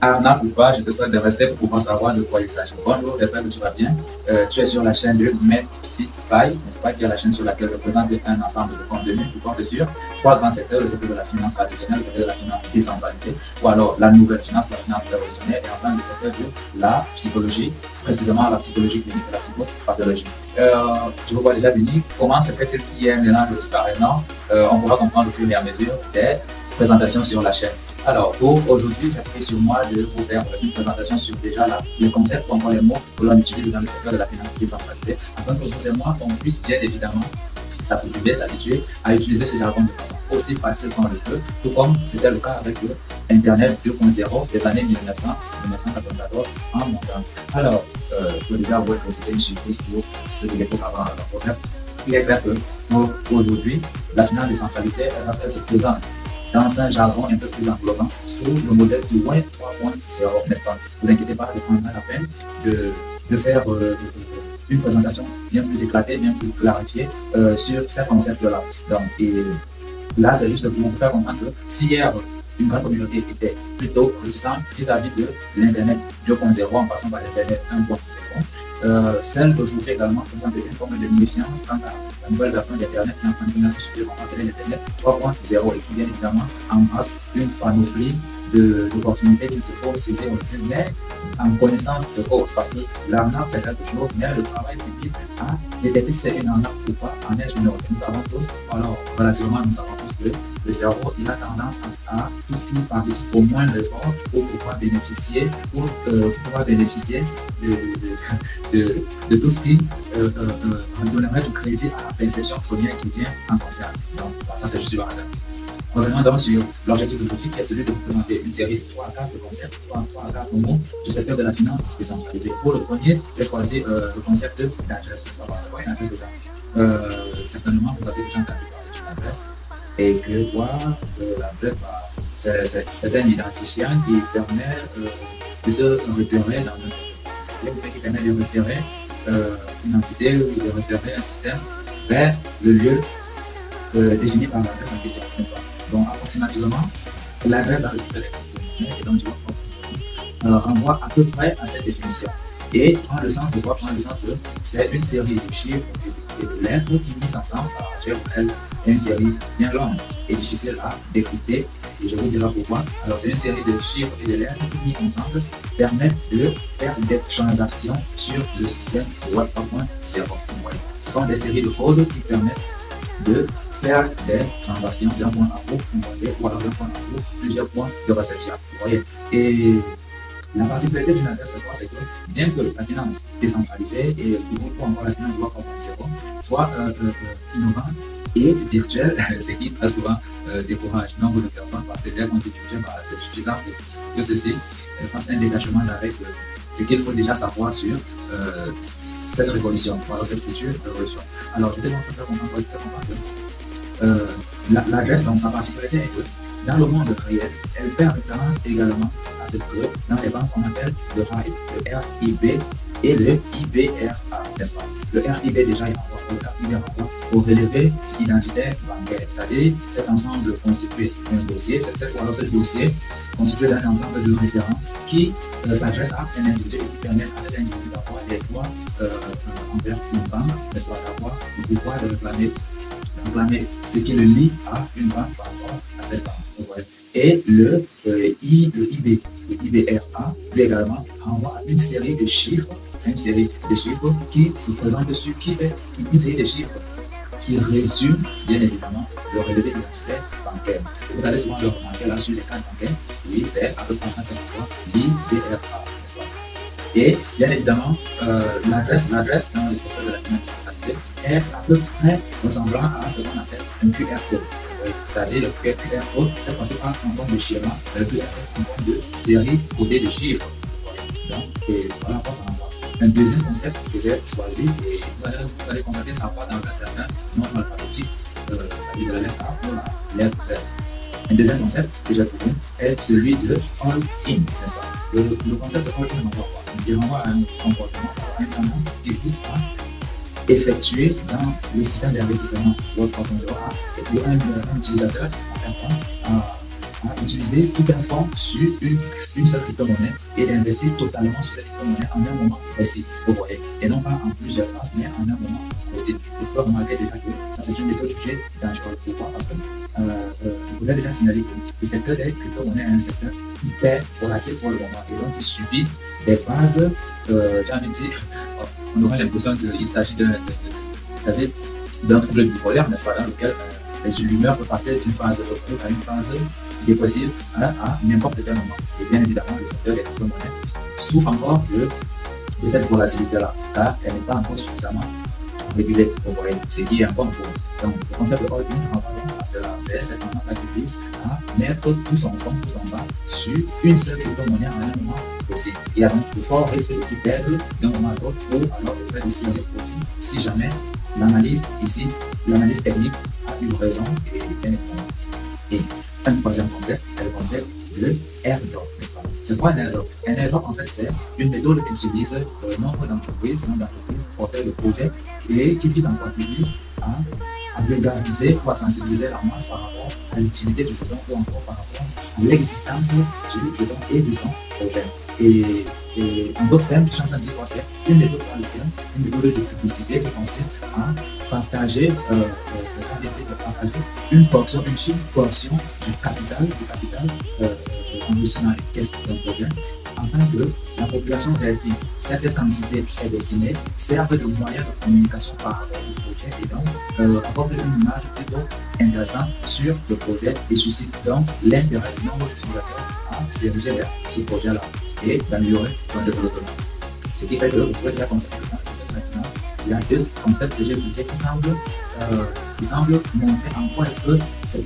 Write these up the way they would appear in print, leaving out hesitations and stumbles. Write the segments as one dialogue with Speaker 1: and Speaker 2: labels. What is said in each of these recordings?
Speaker 1: Arnaque ou pas, je te souhaite de rester pour pouvoir savoir de quoi il s'agit. Bonjour, j'espère que tu vas bien. Tu es sur la chaîne de MedPsyFy, n'est-ce pas, qui est la chaîne sur laquelle je présente un ensemble de contenus qui portent sur trois grands secteurs, le secteur de la finance traditionnelle, le secteur de la finance décentralisée, ou alors la nouvelle finance, la finance révolutionnaire, et enfin le secteur de la psychologie, précisément la psychologie clinique et la psychopathologie. Je vous vois déjà venir. Comment se fait-il qu'il y ait un mélange aussi pareillement? On pourra comprendre au fur et à mesure des présentations sur la chaîne. Alors, pour aujourd'hui, j'ai pris sur moi de vous faire une présentation sur déjà les concepts ou encore les mots que l'on utilise dans le secteur de la finance décentralisée, afin que vous et moi, on puisse bien évidemment s'habituer à utiliser ce jargon de façon aussi facile qu'on le peut, tout comme c'était le cas avec Internet 2.0 des années 1994 en montant. Alors, il faut déjà avouer que c'était une surprise pour ceux de l'époque avant. Alors, il est clair que aujourd'hui, la finance décentralisée, elle se présente dans un jargon un peu plus englobant sous le modèle du Web 3.0, n'est-ce pas? Ne vous inquiétez pas de prendre la peine de faire une présentation bien plus éclatée, bien plus clarifiée sur ces concepts-là. Et là, c'est juste pour vous faire comprendre que si hier, une grande communauté était plutôt réticente vis-à-vis de l'Internet 2.0 en passant par l'Internet 1.0, celle d'aujourd'hui également présente une forme de méfiance quant à la nouvelle version d'Internet qui est en train de se mettre sur l'Internet 3.0 et qui bien évidemment embrasse une panoplie d'opportunités qu'il se faut saisir aujourd'hui, mais en connaissance de cause, parce que l'arnaque c'est quelque chose, mais le travail qui vise à détecter si c'est une arnaque ou pas en est une autre. Nous savons tous, alors relativement nous savons tous que le cerveau il a tendance à tout ce qui participe au moins de l'effort pour pouvoir bénéficier, de tout ce qui donnerait du crédit à la perception première qui vient en conscience. Donc ça c'est juste le hasard. Revenons donc sur l'objectif d'aujourd'hui qui est celui de vous présenter une série de 3 à 4 concepts, 3 à 4 mots du secteur de la finance décentralisée. Pour le premier, j'ai choisi le concept d'adresse. C'est quoi une adresse déjà? Certainement, vous avez déjà entendu parler d'une adresse et que l'adresse, c'est un identifiant qui permet de se repérer dans un secteur, qui permet de repérer une entité ou de repérer un système vers le lieu défini par l'adresse en question, n'est-ce pas? Donc, approximativement, l'adresse dans le secteur des et donc du renvoie à peu près à cette définition. Et prend le sens de quoi? Prend le sens de c'est une série de chiffres et de lettres qui mises ensemble sur elle est une série bien longue et difficile à décrypter. Et je vous dirai pourquoi. Alors, c'est une série de chiffres et de lettres qui mis ensemble permettent de faire des transactions sur le système Web 3.0. Ce sont des séries de codes qui permettent de faire des transactions d'un point à l'autre, ou alors d'un point à l'autre, plusieurs points de réception. Vous voyez? Et la particularité d'une adresse, c'est quoi? C'est que bien que la finance décentralisée et ou encore la finance Web 3.0 soit innovante et virtuelle, ce qui très souvent décourage nombre de personnes parce que dès qu'on dit virtuel, c'est suffisant que ceci fasse un détachement avec ce qu'il faut déjà savoir sur cette révolution, voilà, cette future révolution. Alors, je vais donc faire comprendre que l'adresse, dans sa particularité, est que dans le monde réel, elle fait référence également à ce que dans les banques, on appelle le RIB, le RIB et le IBRA, n'est-ce pas? Le RIB déjà est au relevé identitaire bancaire, c'est-à-dire cet ensemble constitué d'un dossier, ce dossier constitué d'un ensemble de référents qui s'adresse à un individu et qui permet à cet individu d'avoir des droits envers une banque, n'est-ce pas, d'avoir le pouvoir de réclamer ce qui le lie à une banque par rapport à cette banque. Et le IBRA, lui également, renvoie à une série de chiffres, qui se présentent dessus, une série de chiffres qui résume bien évidemment le relevé identitaire bancaire. Vous allez souvent le remarquer là sur les cartes bancaires, oui, c'est à peu près 53 l'IBRA, n'est-ce pas? Et bien évidemment, l'adresse dans le secteur de la finance décentralisée est à peu près ressemblant à ce qu'on appelle un QR code. C'est-à-dire le QR code, c'est passé par en forme de schéma, le QR code en forme de série codée de chiffres. Donc, et voilà à quoi ça renvoie. Un deuxième concept que j'ai choisi, et vous allez constater ça va dans un certain nombre alphabétique, c'est-à-dire de la lettre A pour la lettre Z. Un deuxième concept que j'ai trouvé est celui de all-in, n'est-ce pas? Le concept de all-in renvoie quoi? Il renvoie à un comportement, à une tendance qui vise à effectuer dans le système d'investissement Web 3.0 pour un utilisateur à utiliser tout un fonds sur une seule crypto-monnaie et d'investir totalement sur cette crypto-monnaie en un moment précis, vous voyez, et non pas en plusieurs phases, mais en un moment précis. Vous pouvez remarquer déjà que ça, c'est une méthode jugée dangereuse. Pourquoi? Parce que je voulais déjà signaler que le secteur des crypto-monnaies est un secteur hyper volatile pour le moment et donc il subit des vagues, j'ai envie de dire, on aurait l'impression qu'il s'agit d'un trouble bipolaire, n'est-ce pas, dans lequel l'humeur peut passer d'une phase euphorique à une phase dépressive à n'importe quel moment. Et bien évidemment, le secteur des crypto-monnaies souffre encore de cette volatilité-là, car elle n'est pas encore suffisamment régulée, vous voyez, ce qui est encore un problème. Donc, le concept de holding à se lancer, c'est vraiment la vise à mettre tout son fond, tout son bas sur une seule crypto-monnaie à un moment précis. Il y a donc de forts risques de perdre d'un moment à l'autre ou alors de faire des signes de profit si jamais l'analyse ici, l'analyse technique a eu raison et bien évidemment. Et un troisième concept est le concept de airdrop, n'est-ce pas? C'est quoi un airdrop? Un airdrop, en fait, c'est une méthode qu'utilise nombre d'entreprises, porteurs de projets et qui vise encore plus à vulgariser ou à sensibiliser la masse par rapport à l'utilité du jeton ou encore par rapport à l'existence du jeton et de son projet. Et en d'autres termes, je suis en train de dire quoi? C'est une méthode par laquelle, une méthode de publicité qui consiste à partager, une portion, une sous-portion du capital investi dans les caisses d'un projet, afin que la population réalise cette quantité est destinée, serve de moyen de communication par rapport au projet et donc apporte une image plutôt intéressante sur le projet et suscite donc l'intérêt du nombre d'utilisateurs à s'ériger vers ce projet-là et d'améliorer son développement. Ce qui fait que vous pouvez déjà constater maintenant, il y a deux concepts que j'ai utilisés qui semblent montrer en quoi est-ce que ce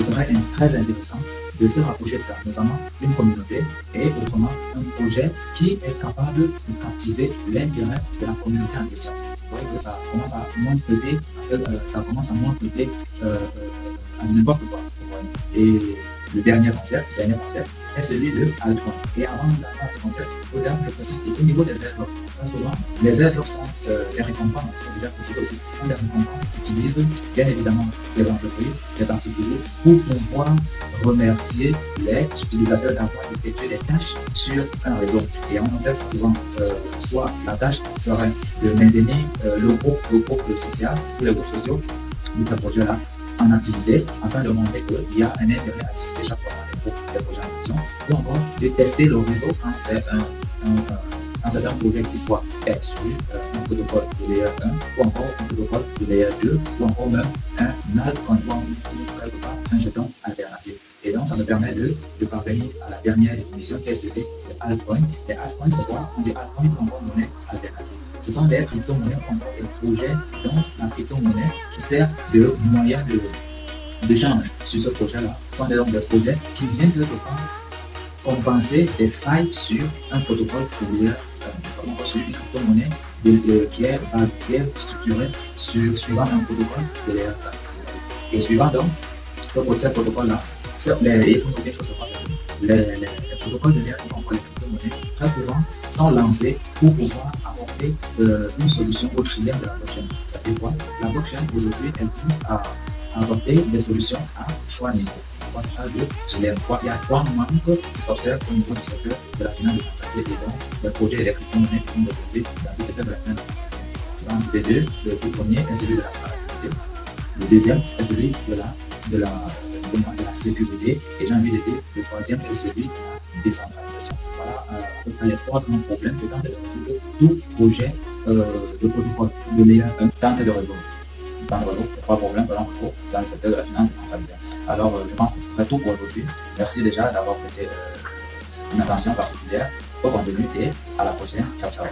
Speaker 1: serait très intéressant de se rapprocher de ça, notamment une communauté et autrement un projet qui est capable de captiver l'intérêt de la communauté en question. Vous voyez que ça commence à moins prêter, à n'importe quoi. Et le dernier concept est celui de altcoin. Et avant d'avoir ce concept, je précise qu'au niveau des airdrops, souvent, les airdrops sont les récompenses, il faut déjà préciser aussi, sont des récompenses qui utilisent bien évidemment les entreprises, les particuliers, pour pouvoir remercier les utilisateurs d'avoir effectué des tâches sur un réseau. Et on observe souvent, soit la tâche serait de maintenir le groupe social ou les groupes sociaux de ce projet-là en activité afin de montrer qu'il y a un intérêt à discuter chaque fois dans les projets en question ou encore de tester le réseau quand c'est un certain projet qui soit sur un protocole de layer 1 ou encore un protocole de layer 2 ou encore même un altcoin ou quelque part un jeton alternatif. Et donc, ça me permet de parvenir à la dernière définition qui est celui de altcoin. Les altcoins, c'est quoi? On dit altcoin ou encore monnaie alternative. Ce sont des crypto-monnaies ou encore des projets dont la crypto-monnaie qui sert de moyen d'échange sur ce projet-là. Ce sont donc des projets qui viennent de compenser des failles sur un protocole courrier, sur une crypto-monnaie qui est structurée suivant un protocole de layer 1. Et suivant donc ce protocole-là, il faut noter une chose, les protocoles de layer 1 contre les crypto-monnaies, très souvent, sont lancés pour pouvoir apporter une solution au dilemme de la blockchain. Ça fait quoi? La blockchain, aujourd'hui, elle vise à apporter des solutions à trois niveaux. C'est pourquoi on parle de dilemme. Il y a trois manques qui s'observent au niveau du secteur de la finance décentralisée et donc des projets et des crypto-monnaies qui sont développés dans ce secteur de la finance décentralisée. Dans ces deux, le premier est celui de la scalabilité. Le deuxième est celui de la sécurité. Et j'ai envie de dire, le troisième est celui de la décentralisation. Voilà à peu près les trois grands problèmes que tente de résoudre tout projet de protocole de layer 1 tente de résoudre. C'est un réseau, les trois problèmes que l'on retrouve dans le secteur de la finance décentralisée. Alors, je pense que ce serait tout pour aujourd'hui. Merci déjà d'avoir prêté une attention particulière au contenu et à la prochaine. Ciao, ciao.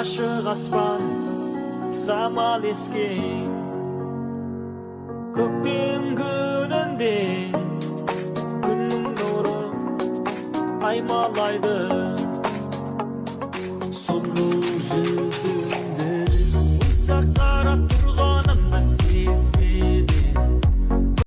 Speaker 2: Asher Aspan Samaliski Kuktim Kunandi Kunum Nuru Aymalaydı